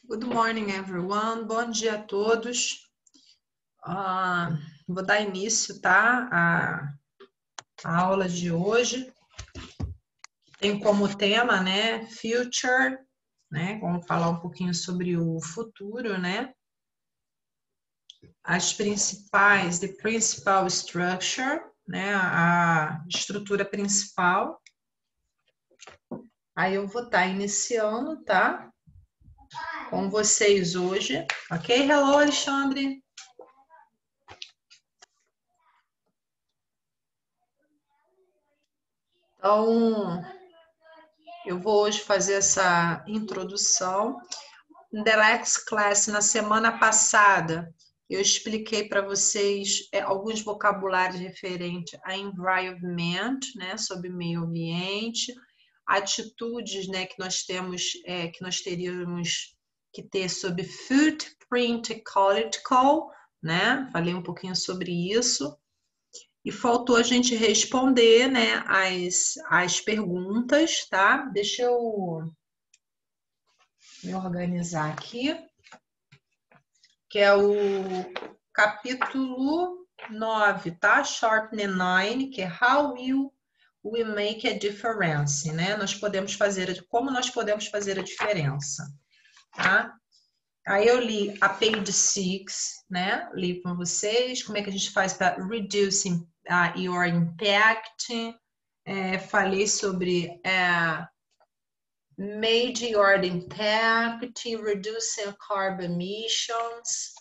Good morning, everyone. Bom dia a todos. Vou dar início, tá? A aula de hoje tem como tema, né, Future, né? Vamos falar um pouquinho sobre o futuro, né? As principais, the principal structure, né? A estrutura principal. Aí eu vou estar iniciando, tá? Com vocês hoje. Ok? Hello, Alexandre. Então, eu vou hoje fazer essa introdução. The last class, na semana passada, eu expliquei para vocês alguns vocabulários referentes a environment, né, sobre meio ambiente, atitudes, né, que nós temos, que nós teríamos que ter sobre footprint ecological, né? Falei um pouquinho sobre isso. E faltou a gente responder, né, as perguntas, tá? Deixa eu me organizar aqui, que é o capítulo 9, tá? Sharpness 9, que é How will we make a difference, né? Como nós podemos fazer a diferença, tá? Aí eu li a page 6, né? Li com vocês como é que a gente faz para reducing your impact. Falei sobre made your impact, reducing carbon emissions.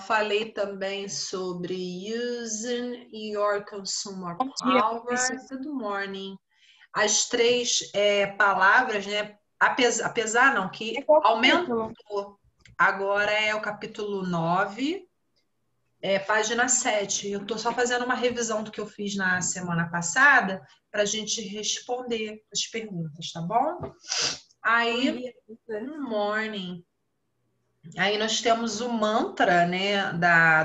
Falei também sobre using your consumer power. Good morning. As três palavras, né? Apesar não, que aumentou. Agora é o capítulo 9, página 7. Eu estou só fazendo uma revisão do que eu fiz na semana passada para a gente responder as perguntas, tá bom? Aí, good morning. Aí nós temos o mantra, né,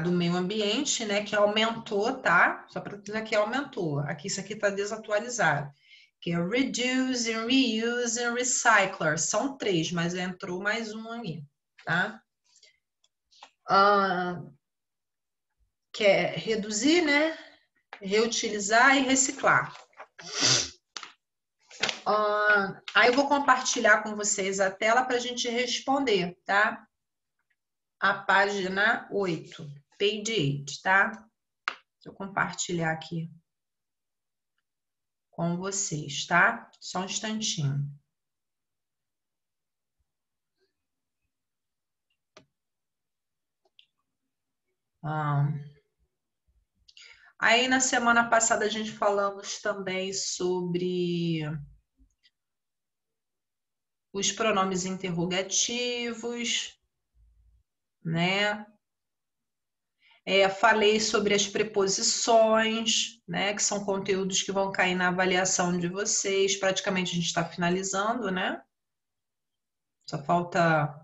do meio ambiente, né, que aumentou, tá? Só para dizer que aumentou. Isso aqui está desatualizado. Que é reduce, reuse e recycler. São 3, mas entrou mais um aí, tá? Que é reduzir, né? Reutilizar e reciclar. Aí eu vou compartilhar com vocês a tela para a gente responder, tá? A página 8, page 8, tá? Deixa eu compartilhar aqui com vocês, tá? Só um instantinho. Aí na semana passada a gente falamos também sobre os pronomes interrogativos, né? Falei sobre as preposições, né? Que são conteúdos que vão cair na avaliação de vocês. Praticamente a gente está finalizando, né? Só falta...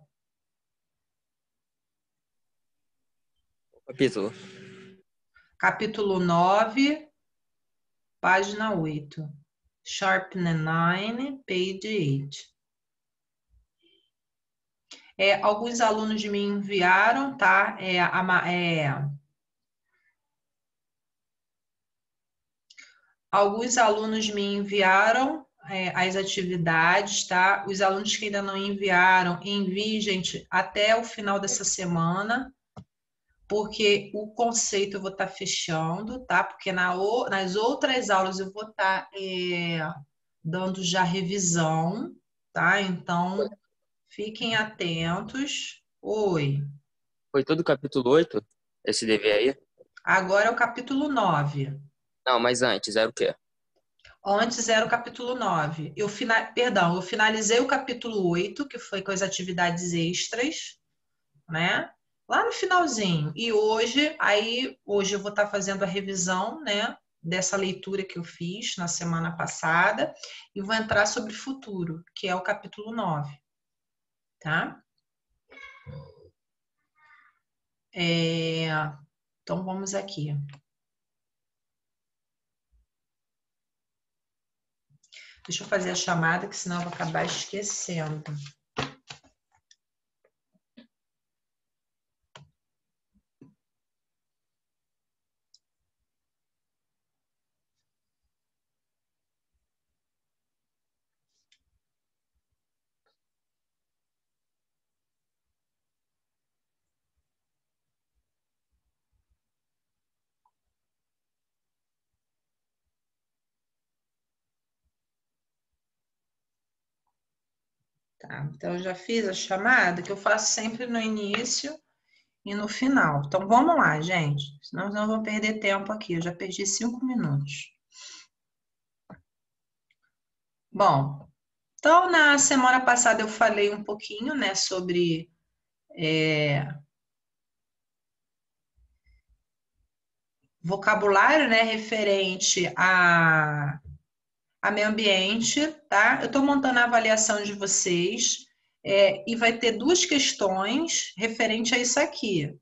Capítulo 9, página 8. Sharpness 9, page 8. Alguns alunos me enviaram, tá? Alguns alunos me enviaram as atividades, tá? Os alunos que ainda não enviaram, enviem, gente, até o final dessa semana, porque o conceito eu vou estar fechando, tá? Porque nas outras aulas eu vou estar dando já revisão, tá? Então, fiquem atentos. Oi. Foi todo o capítulo 8, esse dever aí? Agora é o capítulo 9. Não, mas antes era o quê? Antes era o capítulo 9. Eu finalizei o capítulo 8, que foi com as atividades extras, né? Lá no finalzinho. E hoje eu vou estar fazendo a revisão, né? Dessa leitura que eu fiz na semana passada e vou entrar sobre futuro, que é o capítulo 9, tá? Então vamos aqui. Deixa eu fazer a chamada, que senão eu vou acabar esquecendo. Tá, então, eu já fiz a chamada, que eu faço sempre no início e no final. Então, vamos lá, gente. Senão nós não vamos perder tempo aqui. Eu já perdi 5 minutos. Bom, então, na semana passada eu falei um pouquinho, né, sobre vocabulário, né, referente a meio ambiente, tá? Eu estou montando a avaliação de vocês e vai ter 2 questões referente a isso aqui.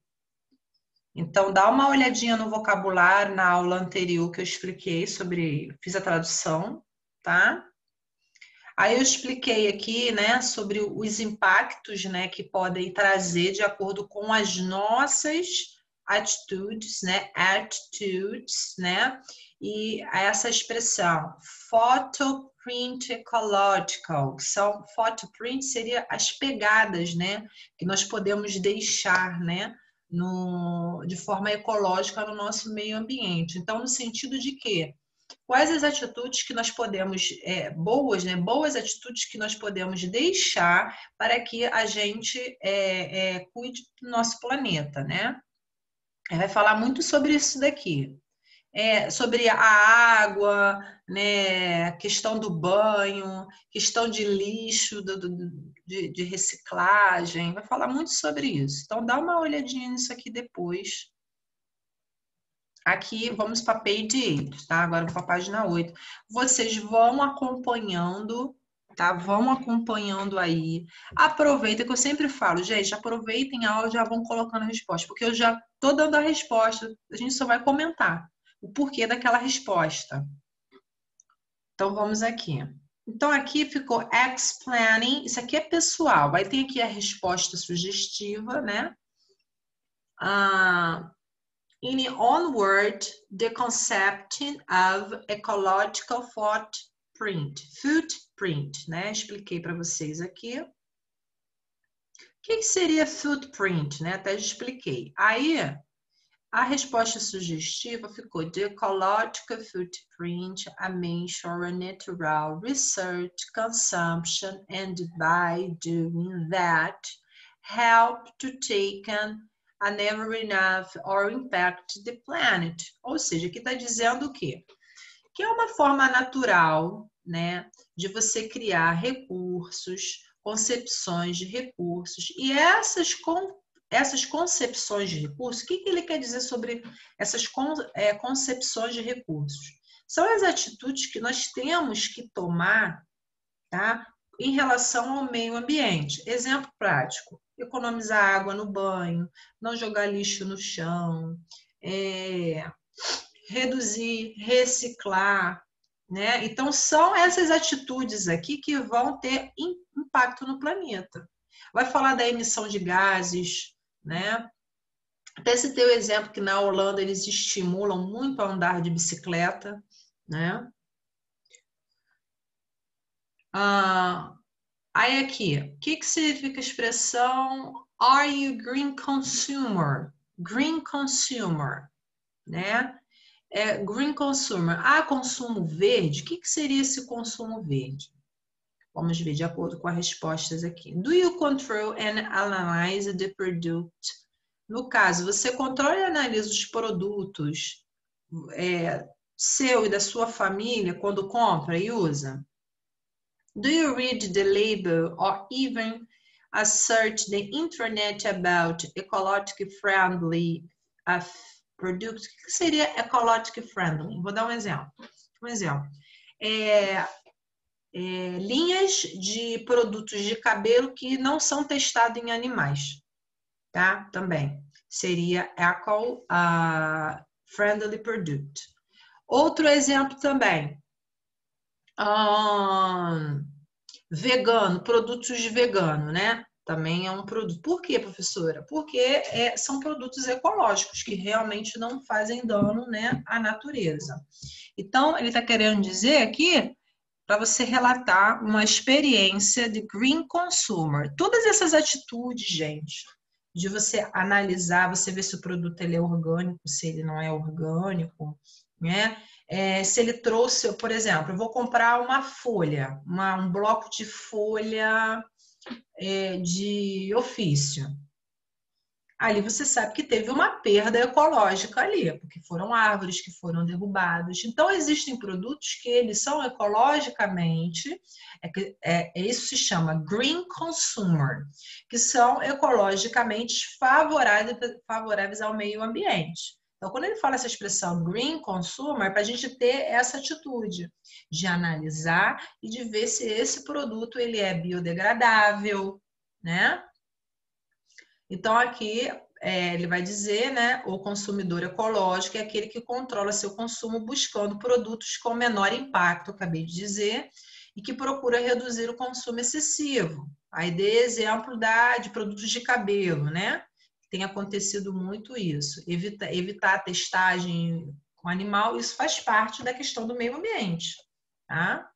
Então, dá uma olhadinha no vocabulário na aula anterior que eu expliquei sobre, fiz a tradução, tá? Aí eu expliquei aqui, né, sobre os impactos, né, que podem trazer de acordo com as nossas atitudes, e essa expressão photoprint ecological, que são photoprint seria as pegadas, né, que nós podemos deixar, né, de forma ecológica no nosso meio ambiente. Então, no sentido de que quais as atitudes que nós podemos, boas atitudes que nós podemos deixar para que a gente cuide do nosso planeta, né? Vai falar muito sobre isso daqui. Sobre a água, né, questão do banho, questão de lixo, de reciclagem, vai falar muito sobre isso. Então, dá uma olhadinha nisso aqui depois. Aqui, vamos para page 8, tá? Agora para a página 8. Vocês vão acompanhando, tá? Vão acompanhando aí. Aproveita, que eu sempre falo, gente, aproveitem a aula e já vão colocando a resposta, porque eu já tô dando a resposta, a gente só vai comentar o porquê daquela resposta. Então, vamos aqui. Então, aqui ficou explaining, isso aqui é pessoal, vai ter aqui a resposta sugestiva, né? In onward, the concept of ecological footprint, né? Expliquei para vocês aqui. O que seria footprint, né? Até expliquei. Aí, a resposta sugestiva ficou: the ecological footprint, a mention natural research, consumption, and by doing that, help to take a never enough or impact the planet. Ou seja, aqui está dizendo o quê? Que é uma forma natural, né, de você criar recursos, concepções de recursos. E essas concepções de recursos, o que ele quer dizer sobre essas concepções de recursos? São as atitudes que nós temos que tomar, tá, em relação ao meio ambiente. Exemplo prático: economizar água no banho, não jogar lixo no chão, reduzir, reciclar, né? Então, são essas atitudes aqui que vão ter impacto no planeta. Vai falar da emissão de gases, né? Até citei o exemplo que na Holanda eles estimulam muito a andar de bicicleta, né? Aí aqui, o que significa a expressão are you green consumer? Green consumer, né? Green consumer. Consumo verde. O que seria esse consumo verde? Vamos ver de acordo com as respostas aqui. Do you control and analyze the product? No caso, você controla e analisa os produtos seu e da sua família quando compra e usa? Do you read the label or even search the internet about ecologically friendly products? O que seria ecologically friendly? Vou dar um exemplo. Linhas de produtos de cabelo que não são testados em animais, tá? Também seria eco-friendly product. Outro exemplo também. Vegano, produtos de vegano, né? Também é um produto. Por quê, professora? Porque são produtos ecológicos que realmente não fazem dano, né, à natureza. Então, ele está querendo dizer aqui para você relatar uma experiência de green consumer. Todas essas atitudes, gente, de você analisar, você ver se o produto ele é orgânico, se ele não é orgânico, né? Se ele trouxe, por exemplo, eu vou comprar uma folha, um bloco de folha de ofício. Ali você sabe que teve uma perda ecológica ali, porque foram árvores que foram derrubadas. Então, existem produtos que eles são ecologicamente, isso se chama green consumer, que são ecologicamente favoráveis ao meio ambiente. Então, quando ele fala essa expressão green consumer, é para a gente ter essa atitude de analisar e de ver se esse produto ele é biodegradável, né? Então, aqui ele vai dizer, né, o consumidor ecológico é aquele que controla seu consumo buscando produtos com menor impacto, acabei de dizer, e que procura reduzir o consumo excessivo. Aí dei exemplo de produtos de cabelo, né? Tem acontecido muito isso. Evitar a testagem com animal, isso faz parte da questão do meio ambiente, tá?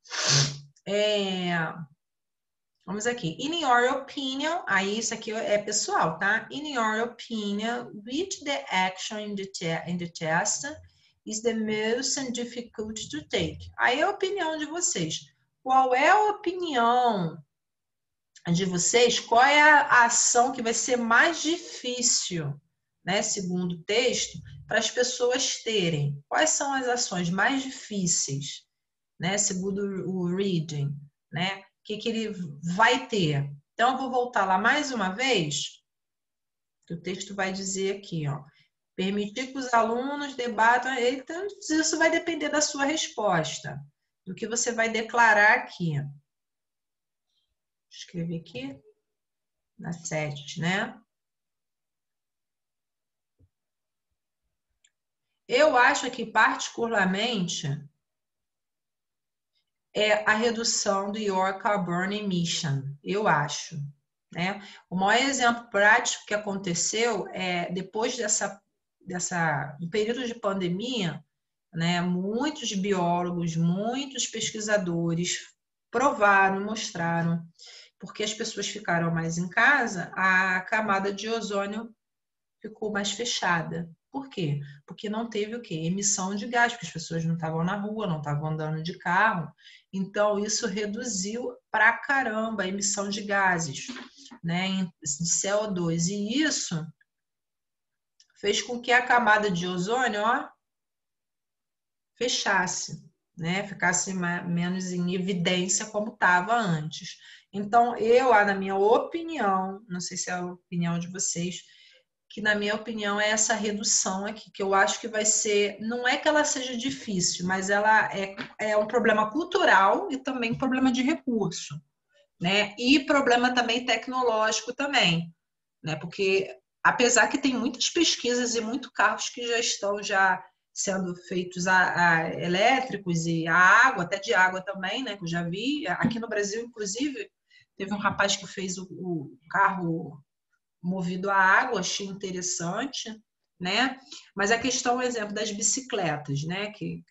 Vamos aqui. In your opinion, aí isso aqui é pessoal, tá? In your opinion, which the action in the test is the most difficult to take? Aí é a opinião de vocês. Qual é a opinião de vocês? Qual é a ação que vai ser mais difícil, né? Segundo o texto, para as pessoas terem? Quais são as ações mais difíceis, né? Segundo o reading, né? Que ele vai ter. Então, eu vou voltar lá mais uma vez, que o texto vai dizer aqui, ó. Permitir que os alunos debatam, então isso vai depender da sua resposta, do que você vai declarar aqui. Vou escrever aqui, na 7, né? Eu acho que, particularmente, é a redução do your carbon emission, eu acho. Né? O maior exemplo prático que aconteceu é depois do período de pandemia, né, muitos biólogos, muitos pesquisadores provaram, mostraram, porque as pessoas ficaram mais em casa, a camada de ozônio ficou mais fechada. Por quê? Porque não teve o quê? Emissão de gás, porque as pessoas não estavam na rua, não estavam andando de carro. Então, isso reduziu pra caramba a emissão de gases, né, de CO2. E isso fez com que a camada de ozônio, ó, fechasse, né, ficasse menos em evidência como estava antes. Então, na minha opinião, não sei se é a opinião de vocês, que na minha opinião é essa redução aqui, que eu acho que vai ser, não é que ela seja difícil, mas ela é um problema cultural e também um problema de recurso, né? E problema também tecnológico também, né? Porque apesar que tem muitas pesquisas e muitos carros que já estão sendo feitos a elétricos e a água, até de água também, né? Que eu já vi aqui no Brasil, inclusive, teve um rapaz que fez o carro movido a água, achei interessante, né? Mas a questão, por exemplo, das bicicletas, né? Que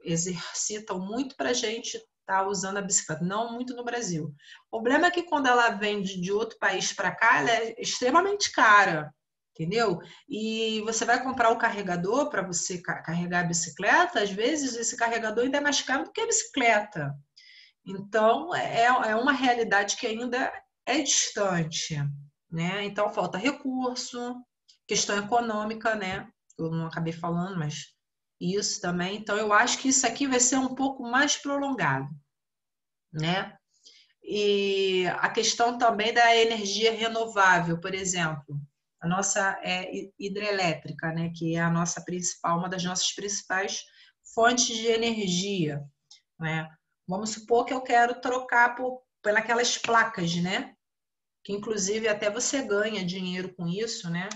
exercitam muito para a gente estar usando a bicicleta, não muito no Brasil. O problema é que quando ela vem de outro país para cá, ela é extremamente cara, entendeu? E você vai comprar o carregador para você carregar a bicicleta, às vezes esse carregador ainda é mais caro do que a bicicleta. Então, é uma realidade que ainda é distante, né? Então, falta recurso, questão econômica, né? Eu não acabei falando, mas isso também. Então, eu acho que isso aqui vai ser um pouco mais prolongado, né? E a questão também da energia renovável, por exemplo, a nossa hidrelétrica, né? Que é a nossa principal, uma das nossas principais fontes de energia, né? Vamos supor que eu quero trocar pelas placas, né? Que inclusive até você ganha dinheiro com isso, né?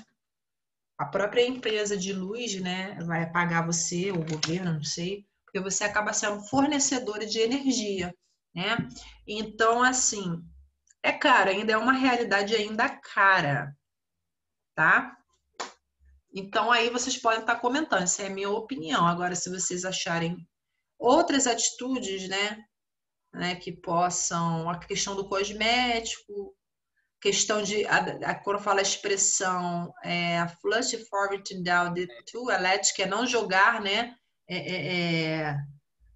A própria empresa de luz, né, vai pagar você, o governo, não sei, porque você acaba sendo fornecedora de energia, né? Então, assim, é caro, ainda é uma realidade ainda cara, tá? Então, aí vocês podem estar comentando, essa é a minha opinião. Agora, se vocês acharem outras atitudes, né, que possam, a questão do cosmético, questão quando fala a expressão flush forward down the toilet, que é não jogar, né,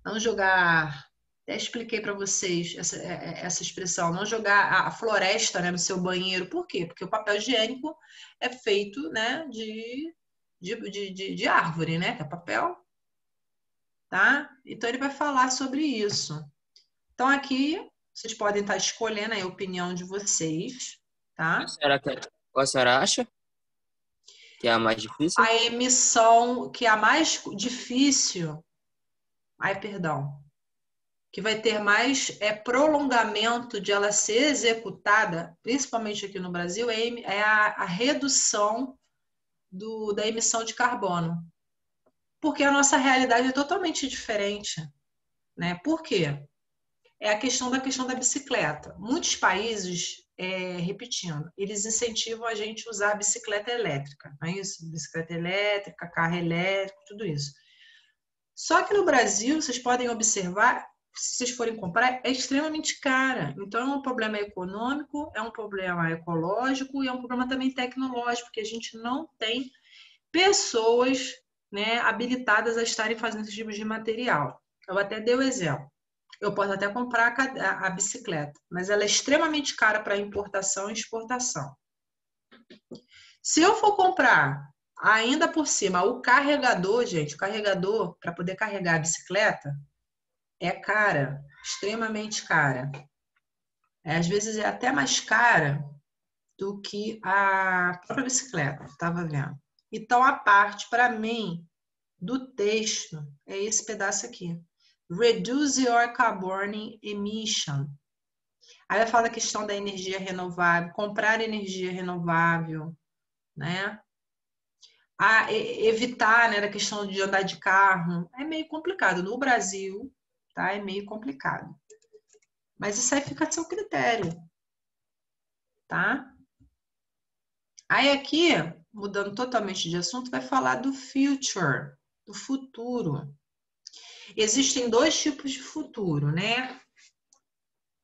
não jogar Até expliquei para vocês essa expressão, não jogar a floresta, né, no seu banheiro. Por quê? Porque o papel higiênico é feito, né, de árvore, né, que é papel, tá? Então ele vai falar sobre isso. Então aqui vocês podem estar escolhendo a opinião de vocês, tá? Qual a senhora acha que é a mais difícil? A emissão que é a mais difícil, ai, perdão, que vai ter mais prolongamento de ela ser executada, principalmente aqui no Brasil, é a redução da emissão de carbono. Porque a nossa realidade é totalmente diferente, né? Por quê? É a questão da bicicleta. Muitos países, repetindo, eles incentivam a gente a usar a bicicleta elétrica, não é isso? Bicicleta elétrica, carro elétrico, tudo isso. Só que no Brasil, vocês podem observar, se vocês forem comprar, é extremamente cara. Então, é um problema econômico, é um problema ecológico e é um problema também tecnológico, porque a gente não tem pessoas, né, habilitadas a estarem fazendo esse tipo de material. Eu até dei o exemplo. Eu posso até comprar a bicicleta, mas ela é extremamente cara para importação e exportação. Se eu for comprar ainda por cima o carregador, gente, o carregador para poder carregar a bicicleta é cara, extremamente cara. Às vezes é até mais cara do que a própria bicicleta, estava vendo. Então a parte, para mim, do texto é esse pedaço aqui. Reduce your carbon emission. Aí vai falar da questão da energia renovável, comprar energia renovável, né? Evitar, né, da questão de andar de carro. É meio complicado. No Brasil, tá? É meio complicado. Mas isso aí fica a seu critério, tá? Aí aqui, mudando totalmente de assunto, vai falar do future, do futuro. Existem dois tipos de futuro, né?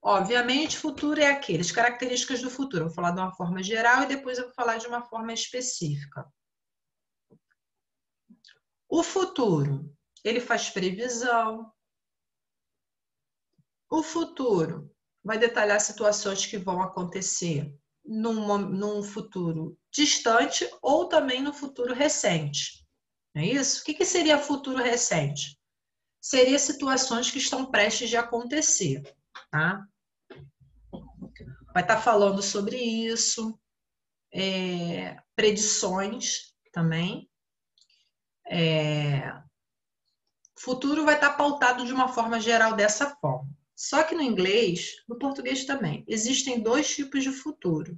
Obviamente, futuro é aqueles, características do futuro. Eu vou falar de uma forma geral e depois eu vou falar de uma forma específica. O futuro, ele faz previsão. O futuro vai detalhar situações que vão acontecer num futuro distante ou também no futuro recente. Não é isso? O que seria futuro recente? Seria situações que estão prestes de acontecer, tá? Vai estar falando sobre isso, predições também. Futuro vai estar pautado de uma forma geral dessa forma. Só que no inglês, no português também, existem dois tipos de futuro.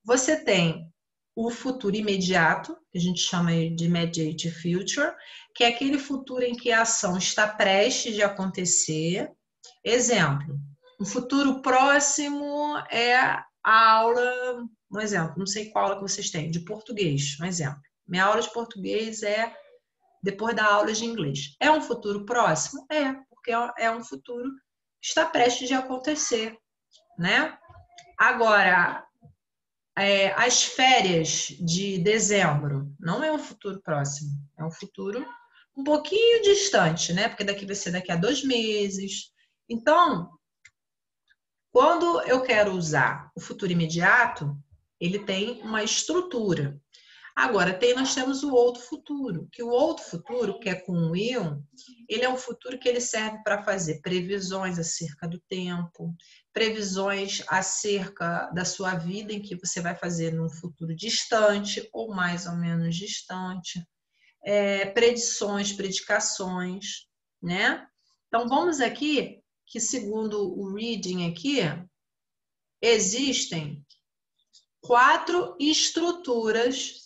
Você tem o futuro imediato, que a gente chama de immediate future, que é aquele futuro em que a ação está prestes de acontecer. Exemplo, um futuro próximo é a aula, um exemplo, não sei qual aula que vocês têm, de português, um exemplo. Minha aula de português é depois da aula de inglês. É um futuro próximo? É, porque é um futuro que está prestes de acontecer, né? Agora, as férias de dezembro não é um futuro próximo, é um futuro um pouquinho distante, né? Porque daqui vai ser daqui a 2 meses. Então, quando eu quero usar o futuro imediato, ele tem uma estrutura. Agora, nós temos o outro futuro, que o outro futuro, que é com o will, ele é um futuro que ele serve para fazer previsões acerca do tempo, previsões acerca da sua vida em que você vai fazer num futuro distante ou mais ou menos distante, predições, predicações, né? Então, vamos aqui, que segundo o reading aqui, existem 4 estruturas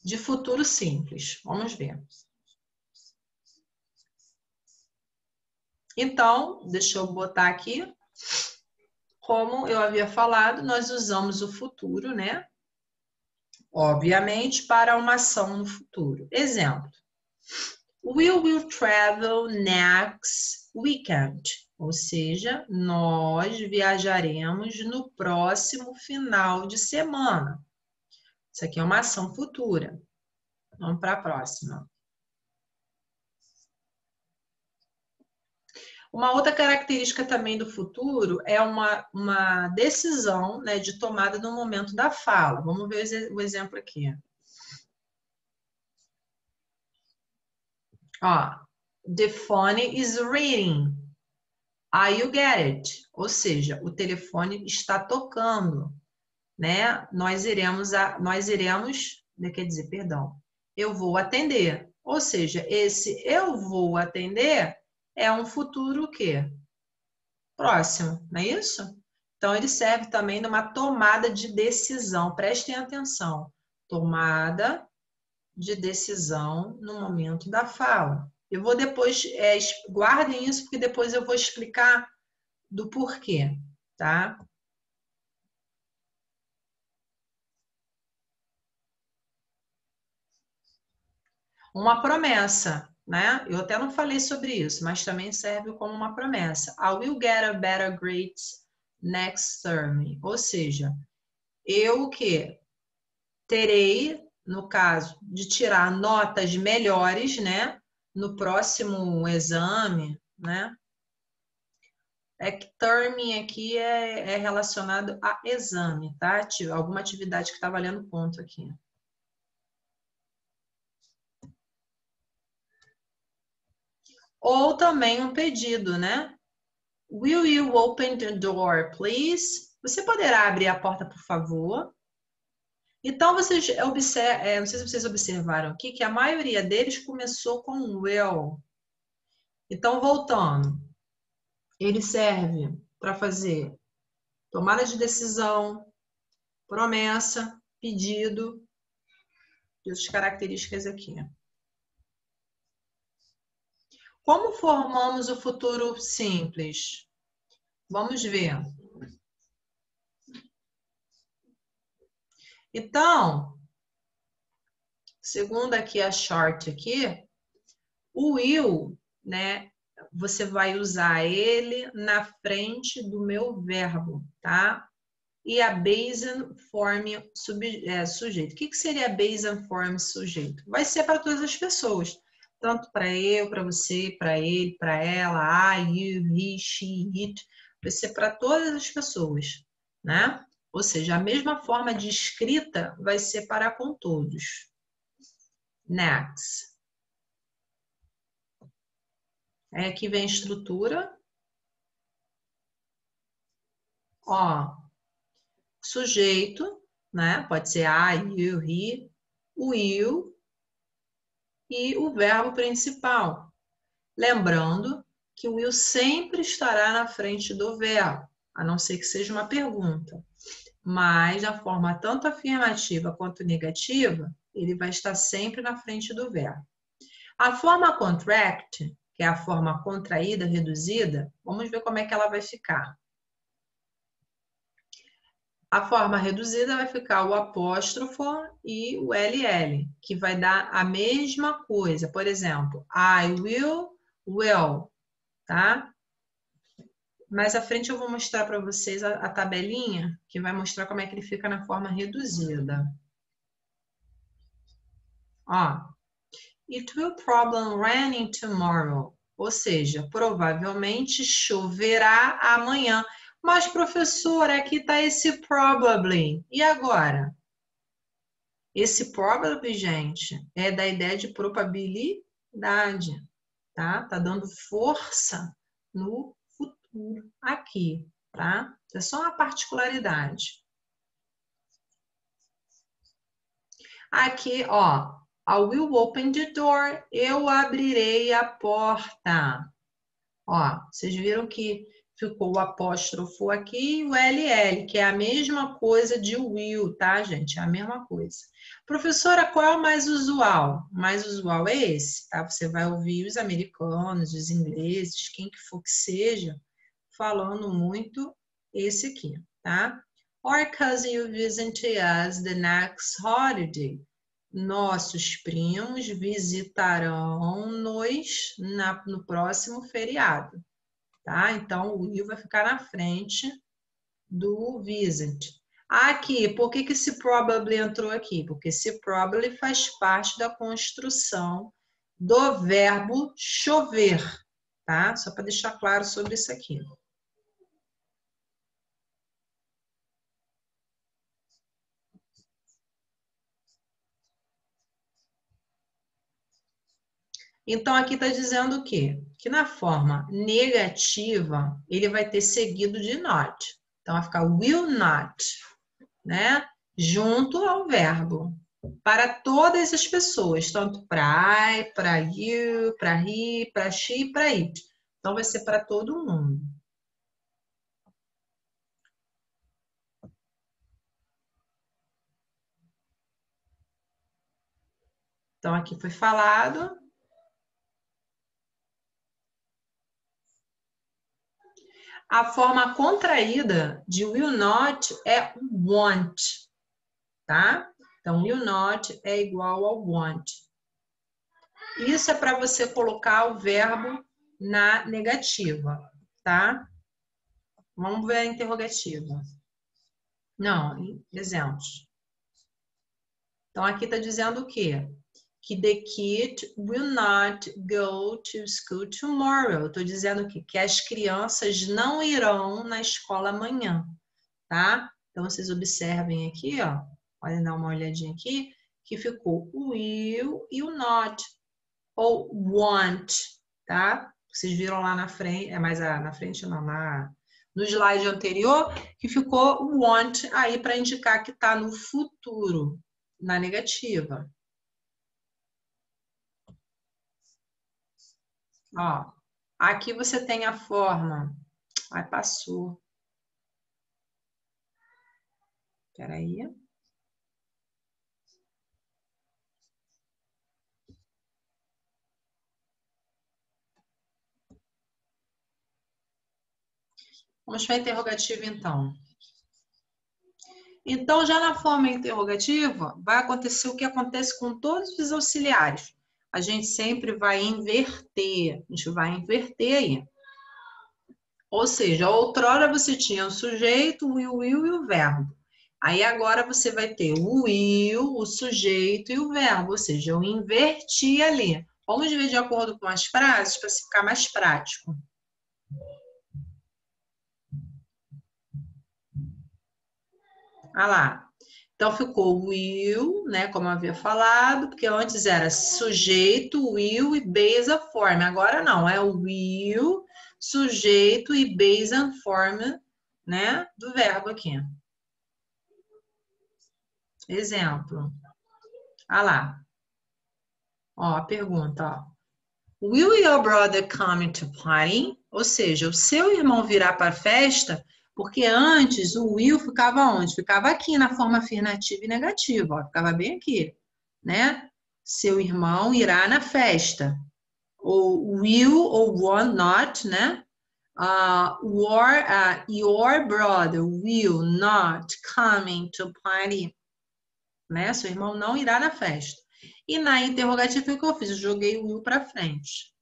de futuro simples. Vamos ver. Então, deixa eu botar aqui. Como eu havia falado, nós usamos o futuro, né? Obviamente, para uma ação no futuro. Exemplo. We will travel next weekend. Ou seja, nós viajaremos no próximo final de semana. Isso aqui é uma ação futura. Vamos para a próxima. Uma outra característica também do futuro é uma decisão, né, de tomada no momento da fala. Vamos ver o exemplo aqui. Ó, the phone is ringing. You get it. Ou seja, o telefone está tocando, né? Nós iremos, quer dizer, perdão, eu vou atender. Ou seja, esse eu vou atender é um futuro o quê? Próximo, não é isso? Então, ele serve também numa tomada de decisão. Prestem atenção. Tomada de decisão no momento da fala. Eu vou depois, guardem isso, porque depois eu vou explicar do porquê, tá? Uma promessa, né? Eu até não falei sobre isso, mas também serve como uma promessa. I will get a better grade next term. Ou seja, eu o quê? Terei, no caso, de tirar notas melhores, né? No próximo exame, né? É que term aqui é relacionado a exame, tá? Alguma atividade que está valendo ponto aqui. Ou também um pedido, né? Will you open the door, please? Você poderá abrir a porta, por favor? Então, vocês observam, não sei se vocês observaram aqui, que a maioria deles começou com will. Então, voltando, ele serve para fazer tomada de decisão, promessa, pedido, e outras características aqui. Como formamos o futuro simples? Vamos ver. Então, segundo aqui a chart aqui, o will, né? Você vai usar ele na frente do meu verbo, tá? E a base form sujeito. O que seria a base form sujeito? Vai ser para todas as pessoas. Tanto para eu, para você, para ele, para ela, I, you, he, she, it. Vai ser para todas as pessoas, né? Ou seja, a mesma forma de escrita vai ser para com todos. Next. Aí aqui vem a estrutura. Ó, sujeito, né? Pode ser I, you, he, o will e o verbo principal. Lembrando que o will sempre estará na frente do verbo, a não ser que seja uma pergunta. Mas, na forma tanto afirmativa quanto negativa, ele vai estar sempre na frente do verbo. A forma contract, que é a forma contraída, reduzida, vamos ver como é que ela vai ficar. A forma reduzida vai ficar o apóstrofo e o LL, que vai dar a mesma coisa. Por exemplo, I will, tá? Mais à frente eu vou mostrar para vocês a tabelinha, que vai mostrar como é que ele fica na forma reduzida. Ó, it will probably rain tomorrow. Ou seja, provavelmente choverá amanhã. Mas, professora, aqui está esse probably. E agora? Esse probably, gente, é da ideia de probabilidade, tá? Tá dando força no futuro aqui, tá? É só uma particularidade. Aqui, ó, I will open the door. Eu abrirei a porta. Ó, vocês viram que ficou o apóstrofo aqui e o LL, que é a mesma coisa de will, tá, gente? É a mesma coisa. Professora, qual é o mais usual? O mais usual é esse, tá? Você vai ouvir os americanos, os ingleses, quem que for que seja, falando muito esse aqui, tá? Our cousin will visit us the next holiday. Nossos primos visitarão-nos no próximo feriado, tá? Então, o will vai ficar na frente do visit. Aqui, por que esse probably entrou aqui? Porque esse probably faz parte da construção do verbo chover, tá? Só para deixar claro sobre isso aqui. Então, aqui está dizendo o quê? Que na forma negativa, ele vai ter seguido de not. Então, vai ficar will not, né? Junto ao verbo. Para todas as pessoas, tanto para I, para you, para he, para she e para it. Então, vai ser para todo mundo. Então, aqui foi falado. A forma contraída de will not é want, tá? Então, will not é igual ao want. Isso é para você colocar o verbo na negativa, tá? Vamos ver a interrogativa. Não, exemplos. Então, aqui está dizendo o quê? Que the kid will not go to school tomorrow. Estou dizendo que as crianças não irão na escola amanhã, tá? Então, vocês observem aqui, ó. Podem dar uma olhadinha aqui, que ficou o will e o not. Ou want, tá? Vocês viram lá na frente, na frente não, no slide anterior, que ficou o want aí para indicar que está no futuro, na negativa. Ó, aqui você tem a forma. Ai, passou. Espera aí. Vamos para a interrogativa, então. Então, já na forma interrogativa, vai acontecer o que acontece com todos os auxiliares. A gente sempre vai inverter. A gente vai inverter aí. Ou seja, outrora você tinha o sujeito, o will e o verbo. Aí agora você vai ter o will, o sujeito e o verbo. Ou seja, eu inverti ali. Vamos ver de acordo com as frases para ficar mais prático. Ah lá. Então, ficou will, né, como eu havia falado, porque antes era sujeito, will e base and form. Agora não, é o will, sujeito e base and form, né, do verbo aqui. Exemplo. Ah lá. Ó, a pergunta, ó. Will your brother come to party? Ou seja, o seu irmão virá para a festa, porque antes o will ficava onde? Ficava aqui na forma afirmativa e negativa, ó, ficava bem aqui, né? Seu irmão irá na festa. Ou will ou want not, né? Your brother will not come to party, né? Seu irmão não irá na festa. E na interrogativa, o que eu fiz? Eu joguei o will para frente.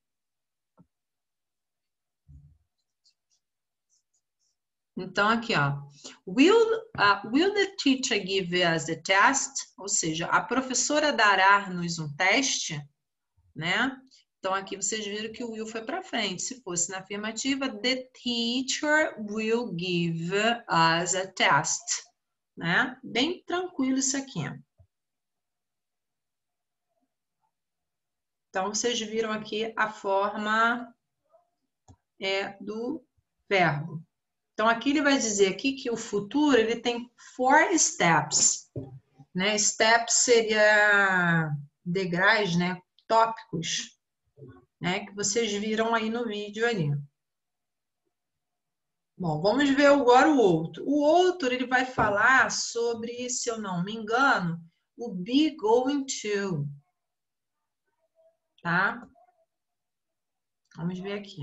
Então, aqui, ó. Will the teacher give us a test? Ou seja, a professora dará-nos um teste, né? Então, aqui vocês viram que o will foi para frente. Se fosse na afirmativa, the teacher will give us a test, né? Bem tranquilo isso aqui. Então, vocês viram aqui a forma do verbo. Então, aqui ele vai dizer aqui que o futuro ele tem 4 steps, né? Steps seria degraus, né? Tópicos, né? Que vocês viram aí no vídeo ali. Bom, vamos ver agora o outro. O outro ele vai falar sobre, se eu não me engano, o be going to, tá? Vamos ver aqui.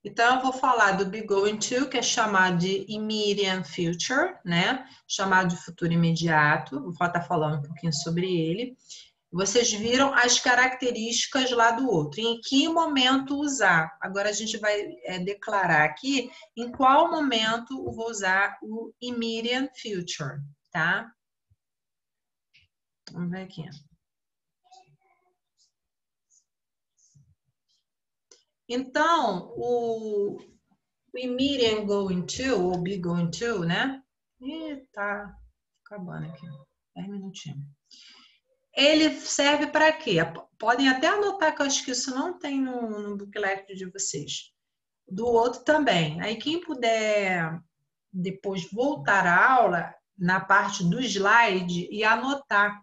Então, eu vou falar do be going to, que é chamado de immediate future, né? Chamado de futuro imediato. Vou estar falando um pouquinho sobre ele. Vocês viram as características lá do outro. Em que momento usar? Agora, a gente vai declarar aqui em qual momento eu vou usar o immediate future, tá? Vamos ver aqui. Então, o immediate going to, ou be going to, né? Ih, tá acabando aqui. 10 minutinhos. Ele serve para quê? Podem até anotar, que eu acho que isso não tem no booklet de vocês. Do outro também. Aí quem puder depois voltar à aula, na parte do slide, e anotar,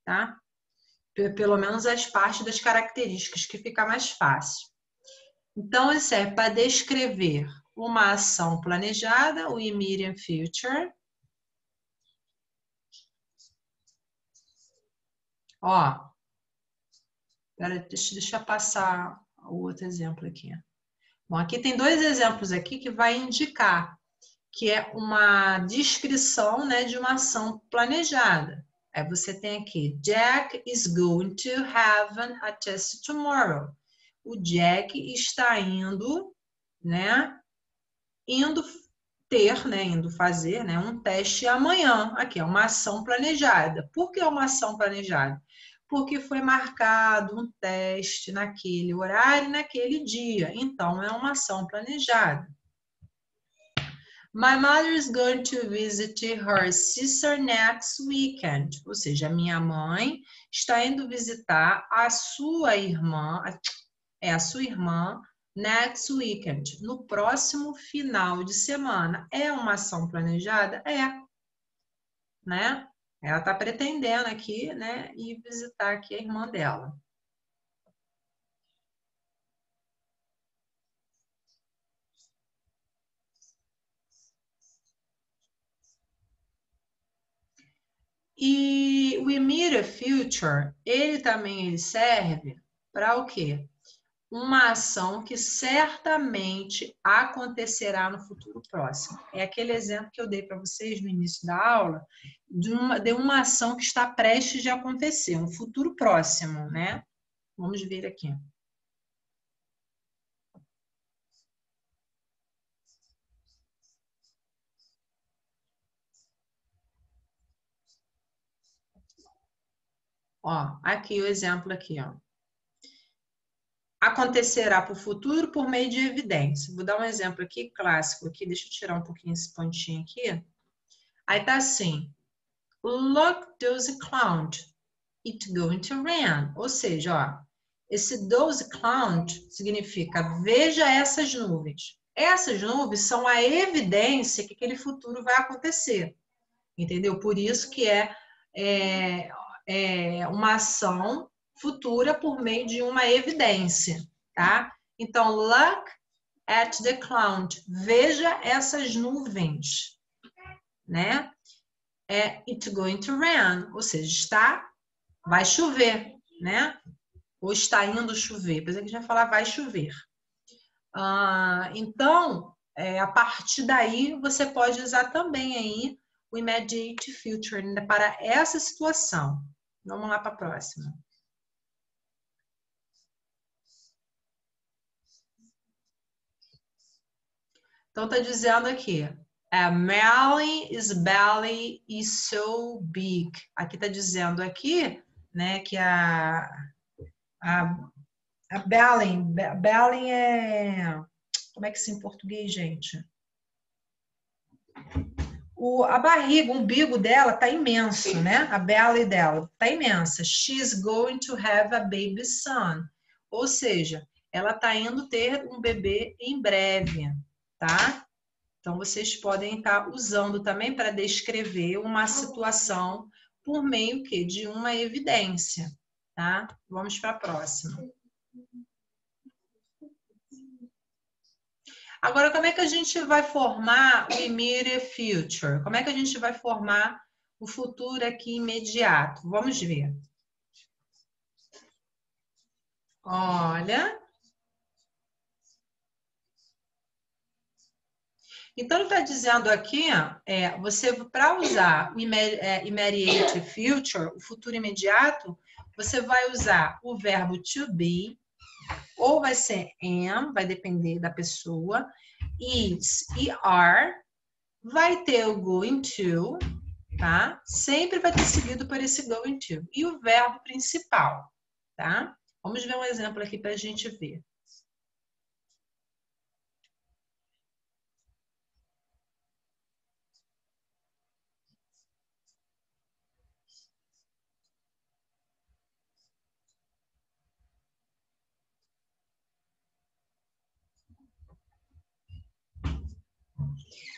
tá? Pelo menos as partes das características, que fica mais fácil. Então, ele serve para descrever uma ação planejada, o immediate future. Ó, deixa eu passar o outro exemplo aqui. Bom, aqui tem dois exemplos aqui que vai indicar que é uma descrição, né, de uma ação planejada. Aí você tem aqui, Jack is going to have a test tomorrow. O Jack está indo, né, indo fazer, né, um teste amanhã. Aqui é uma ação planejada. Por que é uma ação planejada? Porque foi marcado um teste naquele horário, naquele dia. Então, é uma ação planejada. My mother is going to visit her sister next weekend. Ou seja, minha mãe está indo visitar a sua irmã, next weekend, no próximo final de semana. É uma ação planejada? É, né? Ela está pretendendo aqui, né, ir visitar aqui a irmã dela. E o immediate future, ele também serve para o quê? Uma ação que certamente acontecerá no futuro próximo. É aquele exemplo que eu dei para vocês no início da aula, de uma ação que está prestes de acontecer, um futuro próximo, né? Vamos ver aqui. Ó, aqui o exemplo aqui, ó. Acontecerá para o futuro por meio de evidência. Vou dar um exemplo aqui, clássico aqui. Deixa eu tirar um pouquinho esse pontinho aqui. Aí tá assim. Look, those clouds. It's going to rain. Ou seja, ó, esse those clouds significa veja essas nuvens. Essas nuvens são a evidência que aquele futuro vai acontecer. Entendeu? Por isso que é uma ação futura por meio de uma evidência, tá? Então, look at the cloud. Veja essas nuvens, né? It's going to rain, ou seja, vai chover, né? Ou está indo chover. Depois a gente vai falar vai chover. Então, a partir daí, você pode usar também aí o immediate future para essa situação. Vamos lá para a próxima. Então, está dizendo aqui, Mary's belly is so big. Aqui está dizendo aqui, né, que a belly é... Como é que se em português, gente? A barriga, o umbigo dela está imenso, né? A belly dela está imensa. She's going to have a baby son. Ou seja, ela está indo ter um bebê em breve, tá? Então, vocês podem estar usando também para descrever uma situação por meio de uma evidência, tá? Vamos para a próxima. Agora, como é que a gente vai formar o immediate future? Como é que a gente vai formar o futuro aqui imediato? Vamos ver. Olha. Então, ele está dizendo aqui, você para usar o immediate future, o futuro imediato, você vai usar o verbo to be, ou vai ser am, vai depender da pessoa, is e are, vai ter o going to, tá? Sempre vai ter seguido por esse going to. E o verbo principal, tá? Vamos ver um exemplo aqui para a gente ver.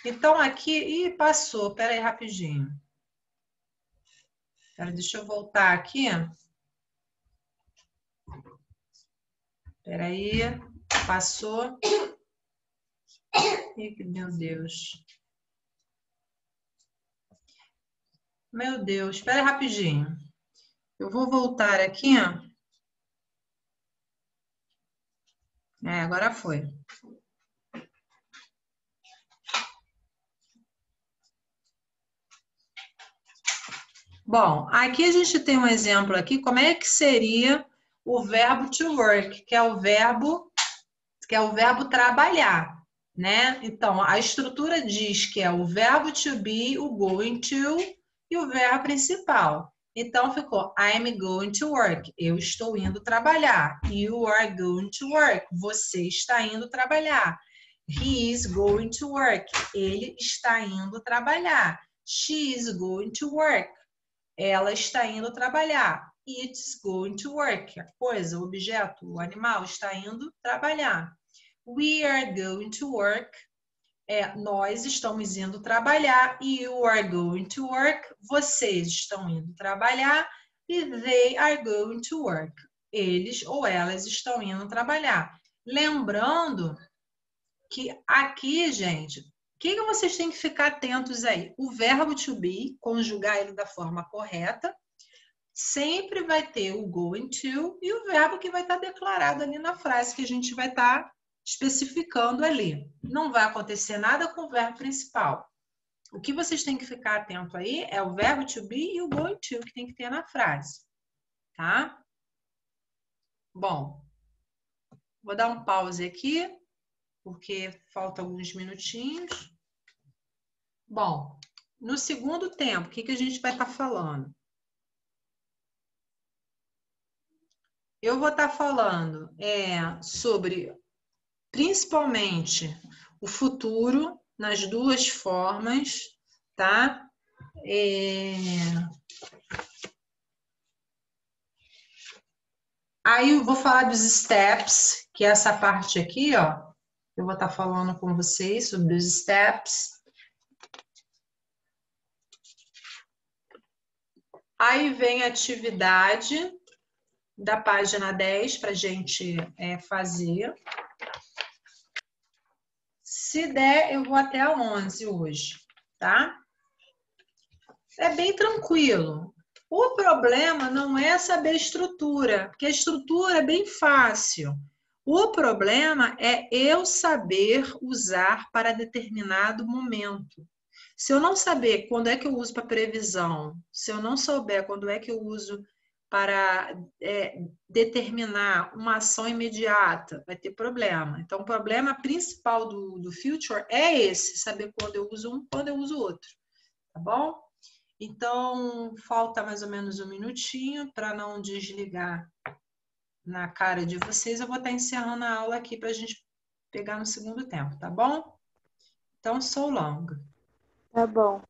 Então, aqui... Ih, passou. Espera aí, rapidinho. Pera, deixa eu voltar aqui. Espera aí. Passou. Ih, meu Deus. Meu Deus. Espera aí, rapidinho. Eu vou voltar aqui. Agora foi. Bom, aqui a gente tem um exemplo aqui, como é que seria o verbo to work, que é o verbo trabalhar, né? Então, a estrutura diz que é o verbo to be, o going to e o verbo principal. Então, ficou I'm going to work. Eu estou indo trabalhar. You are going to work. Você está indo trabalhar. He is going to work. Ele está indo trabalhar. She is going to work. Ela está indo trabalhar. It's going to work. A coisa, o objeto, o animal está indo trabalhar. We are going to work. Nós estamos indo trabalhar. You are going to work. Vocês estão indo trabalhar. E they are going to work. Eles ou elas estão indo trabalhar. Lembrando que aqui, gente, o que vocês têm que ficar atentos aí? O verbo to be, conjugar ele da forma correta, sempre vai ter o going to e o verbo que vai estar declarado ali na frase que a gente vai estar especificando ali. Não vai acontecer nada com o verbo principal. O que vocês têm que ficar atento aí é o verbo to be e o going to que tem que ter na frase, tá? Bom, vou dar um pause aqui, porque falta alguns minutinhos. Bom, no segundo tempo, o que a gente vai estar falando? Eu vou estar falando sobre, principalmente, o futuro nas duas formas, tá? Aí eu vou falar dos steps, que é essa parte aqui, ó. Eu vou estar falando com vocês sobre os steps. Aí vem a atividade da página 10 para a gente fazer. Se der, eu vou até a 11 hoje, tá? É bem tranquilo. O problema não é saber a estrutura, porque a estrutura é bem fácil. O problema é eu saber usar para determinado momento. Se eu não saber quando é que eu uso para previsão, se eu não souber quando é que eu uso para determinar uma ação imediata, vai ter problema. Então, o problema principal do future é esse, saber quando eu uso um, quando eu uso outro, tá bom? Então, falta mais ou menos um minutinho para não desligar na cara de vocês. Eu vou estar encerrando a aula aqui para a gente pegar no segundo tempo, tá bom? Então, so long. Tá bom.